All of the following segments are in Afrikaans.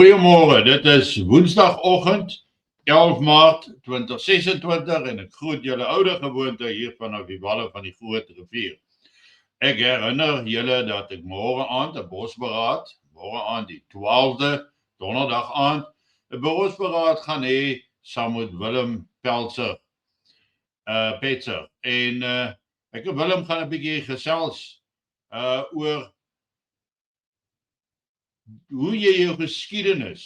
Goeiemôre, dit is Woensdagoggend 11 Maart 2026 en ek groet julle oude gewoonte hier vanaf die walle van die Groot Rivier. Ek herinner julle dat ek môre aand 'n bosberaad, môre aand die 12de, donderdag aand, 'n bosberaad gaan hê saam met Willem Pelser, Petser. En ek en Willem gaan 'n bietjie gesels oor hoe jy jou geskiedenis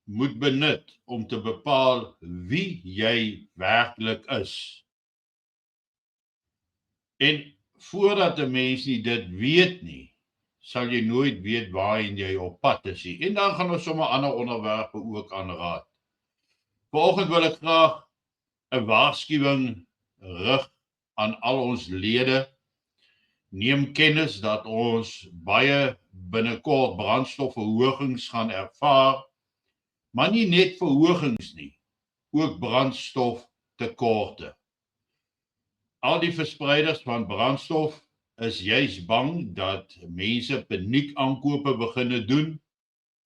moet benut om te bepaal wie jy werklik is. En voordat 'n mens nie dit weet nie, sal jy nooit weet waarheen jy op pad is nie. En dan gaan ons sommer ander onderwerpe ook aanraak. Vanoggend wil ek graag 'n waarskuwing rig aan al ons lede. Neem kennis dat ons baie binnekort brandstofverhogings gaan ervaar, maar nie net verhogings nie, ook brandstoftekorte. Al die verspreiders van brandstof is juis bang dat mense paniekaankope begine doen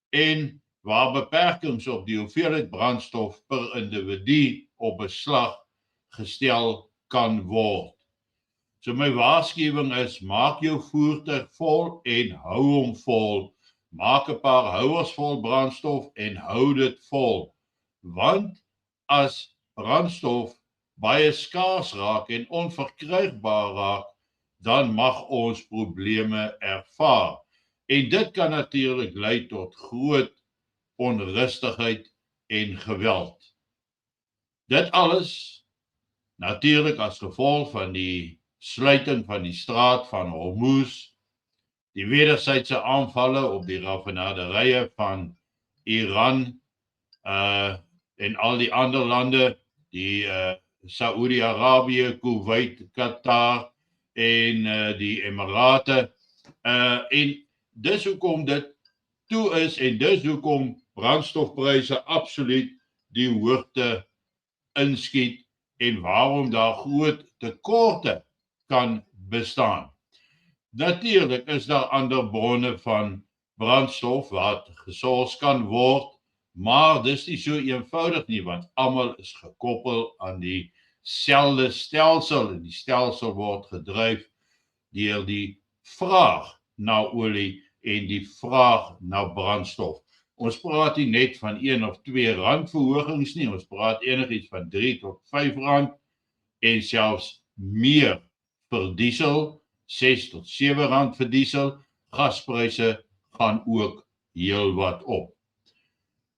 en waar beperkings op die hoeveelheid brandstof per individu op beslag gestel kan word. So my waarskuwing is, maak jou voertuig vol en hou hom vol. Maak 'n paar houers vol brandstof en hou dit vol. Want as brandstof baie skaars raak en onverkrygbaar raak, dan mag ons probleme ervaar. En dit kan natuurlik lei tot groot onrustigheid en geweld. Dit alles natuurlik as gevolg van die sluiting van die straat van Hormuz, die wederwysige aanvalle op die raffinaderye van Iran en al die ander lande, die Saudi-Arabië, Kuwait, Qatar en die Emirate. En dis hoekom dit toe is en dis hoekom brandstofpryse absoluut die hoogte inskiet en waarom daar groot tekorte kan bestaan. Natuurlik is daar ander bronne van brandstof wat gesors kan word, maar dis nie so eenvoudig nie, want almal is gekoppel aan dieselfde stelsel en die stelsel word gedryf deur die vraag na olie en die vraag na brandstof. Ons praat nie net van 1 of 2 rand verhogings nie, ons praat enigiets van 3 tot 5 rand en selfs meer vir diesel, 6 tot 7 rand vir diesel. Gaspryse gaan ook heel wat op.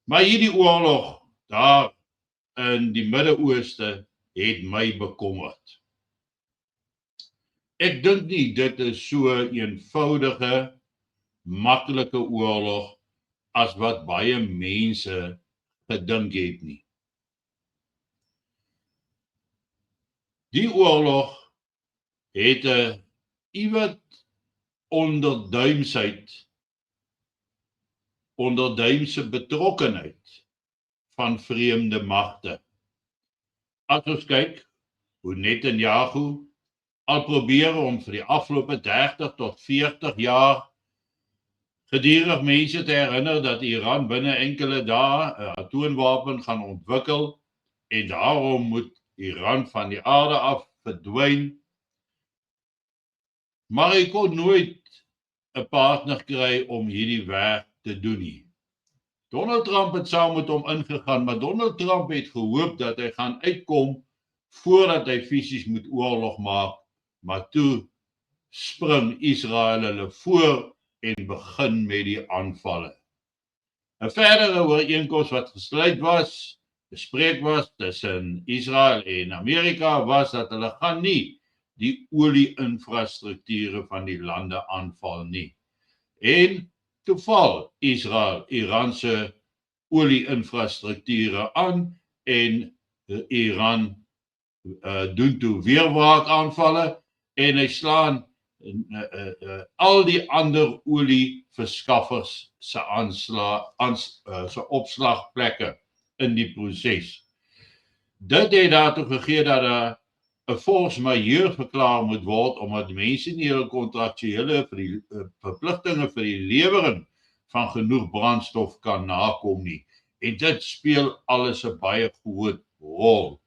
Maar hierdie oorlog daar in die Midde-Ooste het my bekommerd. Ek dink nie dit is so 'n eenvoudige, maklike oorlog as wat baie mense gedink het nie. Die oorlog het 'n iewat onderduimse betrokkenheid van vreemde magte. As ons kyk hoe Netanyahu al probeer om vir die afgelope 30 tot 40 jaar gedurig mense te herinner dat Iran binne enkele dae 'n atoomwapen gaan ontwikkel en daarom moet Iran van die aarde af verdwyn. Maar hy kon nooit 'n partner kry om hierdie werk te doen nie. Donald Trump het saam met hom ingegaan, maar Donald Trump het gehoop dat hy gaan uitkom voordat hy fisies moet oorlog maak, maar toe spring Israel hulle voor en begin met die aanvalle. 'n verdere ooreenkoms wat gesluit was, bespreek was tussen Israel en Amerika was dat hulle gaan nie die olie-infrastrukture van die lande aanval nie. En toe val Israel Iranse olie-infrastrukture aan en Iran doen toe weerwaak aanvalle en hy slaan al die ander olieverskaffers se opslagplekke in die proses. Dit het daartoe gegee dat 'n force majeure verklaar moet word omdat mense nie hul kontraktuele verpligtinge vir die lewering van genoeg brandstof kan nakom nie. En dit speel alles 'n baie groot rol.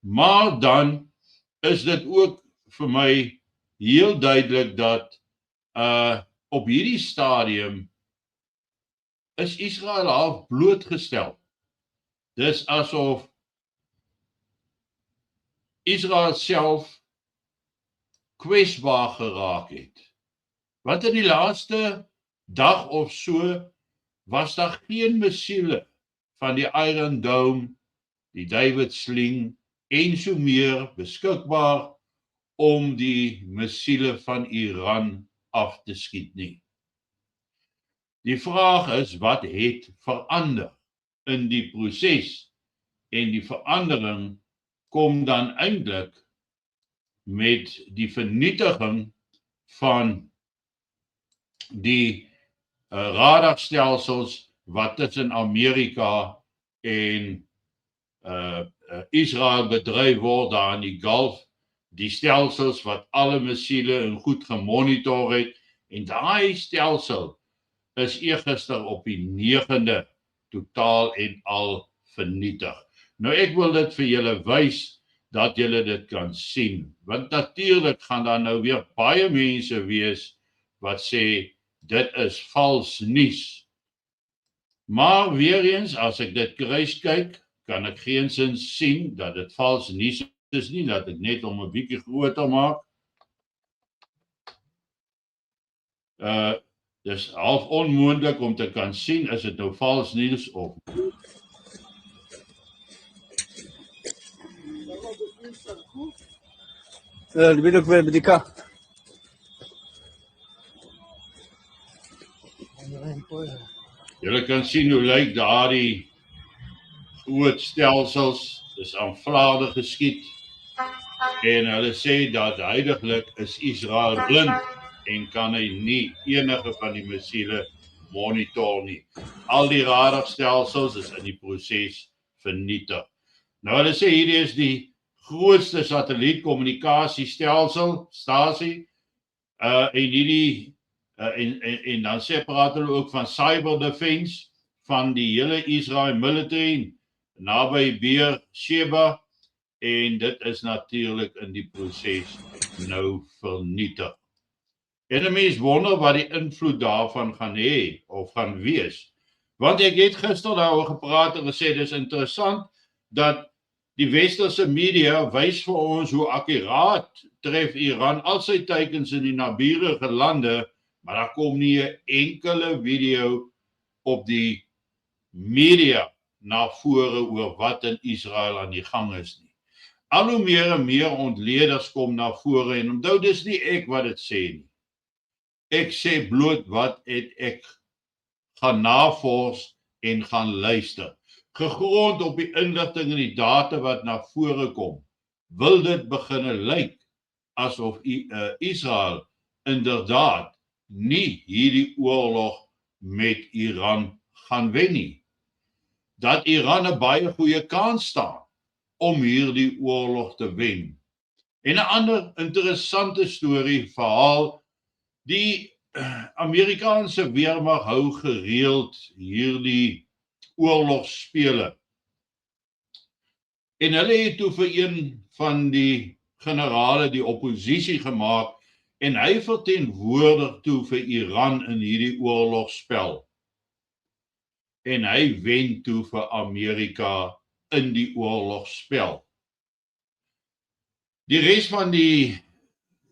Maar dan is dit ook vir my heel duidelik dat op hierdie stadium is Israel half blootgestel. Dis asof Israel self kwesbaar geraak het. Want in die laaste dag of so was daar geen missiele van die Iron Dome, die David Sling en so meer beskikbaar om die missiele van Iran af te skiet nie. Die vraag is, wat het verander in die proses? En die verandering kom dan eintlik met die vernietiging van die radarstelsels wat tussen Amerika en Israel bedryf word daar in die Gulf, die stelsels wat alle missiele en goed gemonitor het, en daai stelsel is eergister op die 9de totaal en al vernietig. Nou ek wil dit vir julle wys dat julle dit kan sien, want natuurlik gaan daar nou weer baie mense wees wat sê dit is vals nuus. Maar weer eens, as ek dit kruis kyk, kan ek geensins sien dat dit vals nuus is nie, dat ek net om 'n bietjie groter maak. Dis half onmoontlik om te kan sien, is dit nou vals nuus of בדיוק בבדיקה. Julle kan sien hoe lyk daardie groot stelsels, dis aan vlade geskiet, en hulle sê dat huidiglik is Israel blind en kan hy nie enige van die missiele monitor nie. Al die radarstelsels is in die proses vernietig. Nou hulle sê hierdie is die grootste satellietkommunikasiestelsel, stasie, en hierdie en dan praat hulle ook van cyber defense van die hele Israel military naby Beer Sheba, en dit is natuurlik in die proses nou vernietig. En 'n mens wonder wat die invloed daarvan gaan hê of gaan wees. Want ek het gister daaroor gepraat en gesê dis interessant dat die westerse media wys vir ons hoe akkuraat tref Iran al sy teikens in die naburige lande, maar daar kom nie 'n enkele video op die media na vore oor wat in Israel aan die gang is nie. Al hoe meer en meer ontleders kom na vore, en onthou dis nie ek wat dit sê nie. Ek sê bloot wat het ek gaan navors en gaan luister. Gegrond op die inligting en die data wat na vore kom, wil dit beginne lyk asof Israel inderdaad nie hierdie oorlog met Iran gaan wen nie. Dat Iran 'n baie goeie kans staan om hierdie oorlog te wen. En 'n ander interessante storie, verhaal, die Amerikaanse weermag hou gereeld hierdie oorlogsspele. En hulle het toe vir een van die generale die oppositie gemaak, en hy verteenwoordig toe vir Iran in hierdie oorlogsspel. En hy wen toe vir Amerika in die oorlogsspel. Die res van die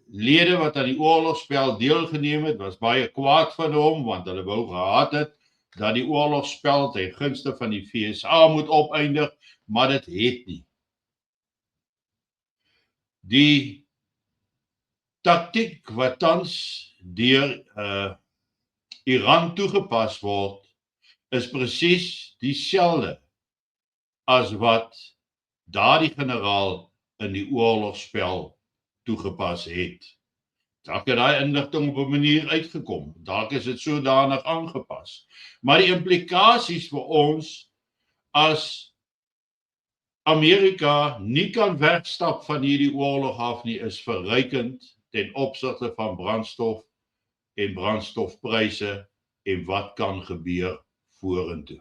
lede wat aan die oorlogsspel deelgeneem het, was baie kwaad van hom, want hulle wou gehad het dat die oorlogsspel ten gunste van die VSA moet opeindig, maar dit het nie. Die taktiek wat tans deur Iran toegepas word, is presies dieselfde as wat daardie generaal in die oorlogsspel toegepas het. Dalk het daai inligting op 'n manier uitgekom, dalk is dit sodanig aangepas. Maar die implikasies vir ons as Amerika nie kan wegstap van hierdie oorlog af nie, is verrykend ten opsigte van brandstof en brandstofpryse en wat kan gebeur vorentoe.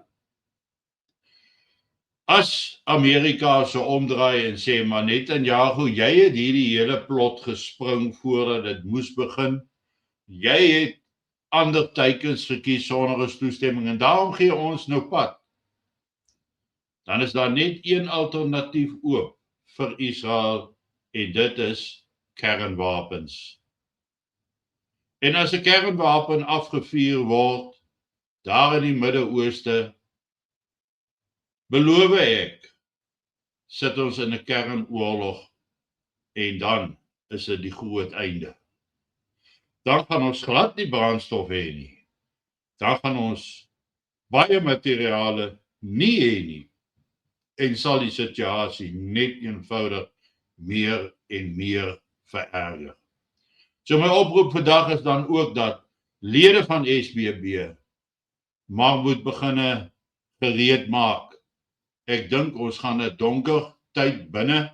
As Amerika so omdraai en sê, maar Netanyahu, jy het hierdie hele plot gespring voordat dit moes begin, jy het ander teikens gekies sonder ons toestemming en daarom gee ons nou pad, dan is daar net een alternatief oop vir Israel en dit is kernwapens. En as 'n kernwapen afgevuur word, daar in die Midde-Ooste, beloof ek, sit ons in 'n kernoorlog en dan is dit die groot einde. Dan gaan ons glad nie brandstof hê nie. Dan gaan ons baie materiale nie hê nie. En sal die situasie net eenvoudig meer en meer vererger. So my oproep vandag is dan ook dat lede van SBB maar moet beginne gereed maak. Ek dink ons gaan 'n donker tyd binne.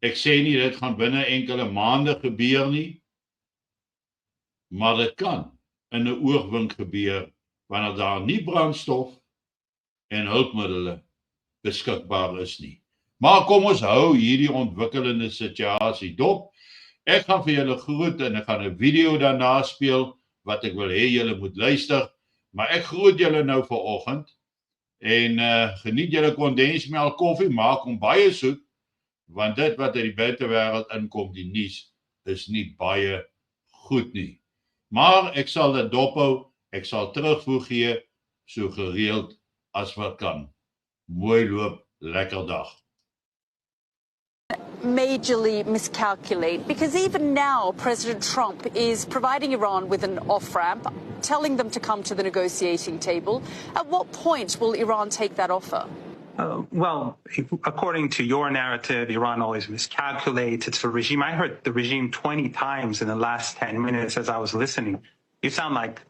Ek sê nie dit gaan binne enkele maande gebeur nie, maar dit kan in 'n oogwink gebeur wanneer daar nie brandstof en hulpmiddele beskikbaar is nie. Maar kom ons hou hierdie ontwikkelende situasie dop. Ek gaan vir julle groet en ek gaan 'n video daarna speel wat ek wil hê julle moet luister, maar ek groet julle nou vanoggend en geniet julle kondensmelk koffie, maak hom baie soet, want dit wat uit die buitewêreld inkom, die nuus, is nie baie goed nie. Maar ek sal dit dophou, ek sal terugvoer gee so gereeld as wat kan. Mooi loop, lekker dag. Majorly miscalculate, because even now President Trump is providing Iran with an off-ramp, telling them to come to the negotiating table. At what point will Iran take that offer? Well, according to your narrative, Iran always miscalculates. It's a regime. I heard the regime 20 times in the last 10 minutes as I was listening. You sound like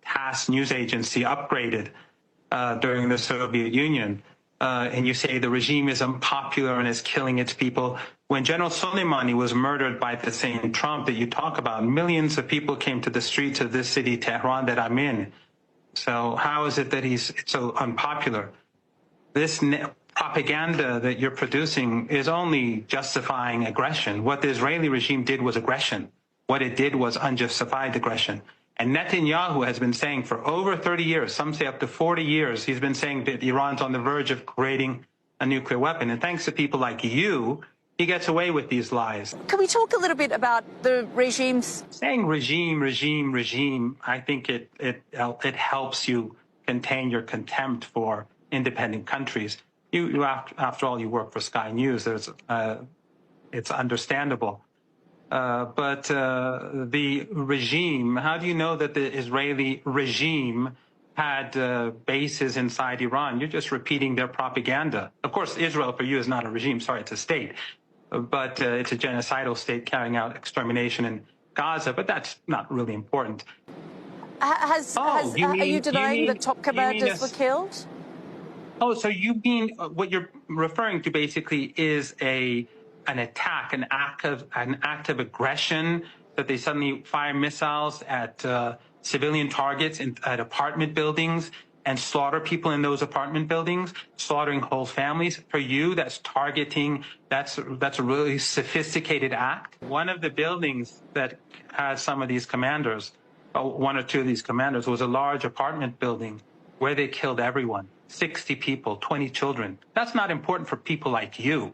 TASS news agency upgraded during the Soviet Union. And you say the regime is unpopular and is killing its people. When General Soleimani was murdered by the same Trump that you talk about, millions of people came to the streets of this city, Tehran, that I'm in. So how is it that he's so unpopular? This propaganda that you're producing is only justifying aggression. What the Israeli regime did was aggression. What it did was unjustified aggression. And Netanyahu has been saying for over 30 years, some say up to 40 years, he's been saying that Iran's on the verge of creating a nuclear weapon. And thanks to people like you, he gets away with these lies. Can we talk a little bit about the regimes? Saying regime, I think it helps you contain your contempt for independent countries. You after all, you work for Sky News. It's understandable. But the regime, how do you know that the Israeli regime had bases inside Iran? You're just repeating their propaganda. Of course, Israel for you is not a regime, sorry, it's a state. But it's a genocidal state carrying out extermination in Gaza, but that's not really important. Are you denying that top commanders were killed? Oh, so you mean what you're referring to basically is an attack, an act of aggression, that they suddenly fire missiles at civilian targets at apartment buildings and slaughter people in those apartment buildings, slaughtering whole families. For you, that's targeting, that's a really sophisticated act. One of the buildings that has some of these commanders, one or two of these commanders, was a large apartment building where they killed everyone, 60 people, 20 children. That's not important for people like you,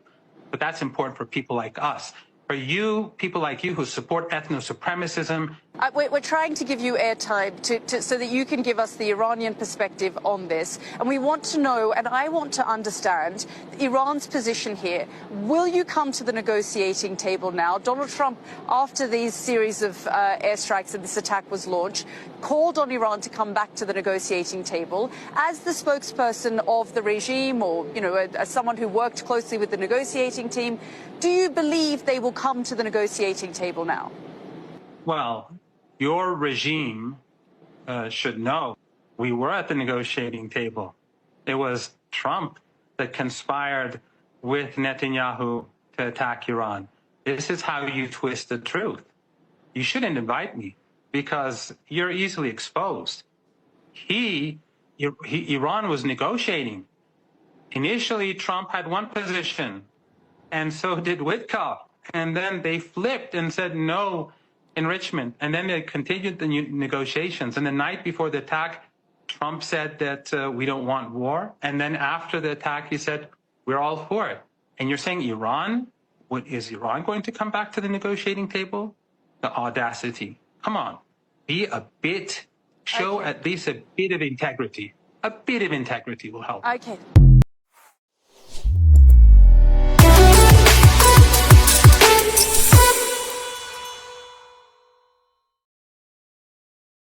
but that's important for people like us. For you, people like you who support ethno-supremacism. We're trying to give you airtime so that you can give us the Iranian perspective on this. And we want to know, and I want to understand, Iran's position here. Will you come to the negotiating table now? Donald Trump, after these series of airstrikes and this attack was launched, called on Iran to come back to the negotiating table. As the spokesperson of the regime, or as someone who worked closely with the negotiating team, do you believe they will come to the negotiating table now? Well, your regime should know we were at the negotiating table. It was Trump that conspired with Netanyahu to attack Iran. This is how you twist the truth. You shouldn't invite me. because you're easily exposed. Iran was negotiating. Initially, Trump had one position, and so did Witkoff. And then they flipped and said no enrichment. And then they continued the negotiations. And the night before the attack, Trump said that we don't want war. And then after the attack, he said, we're all for it. And you're saying Iran? Is Iran going to come back to the negotiating table? The audacity. Come on. Show at least a bit of integrity. A bit of integrity will help. Okay.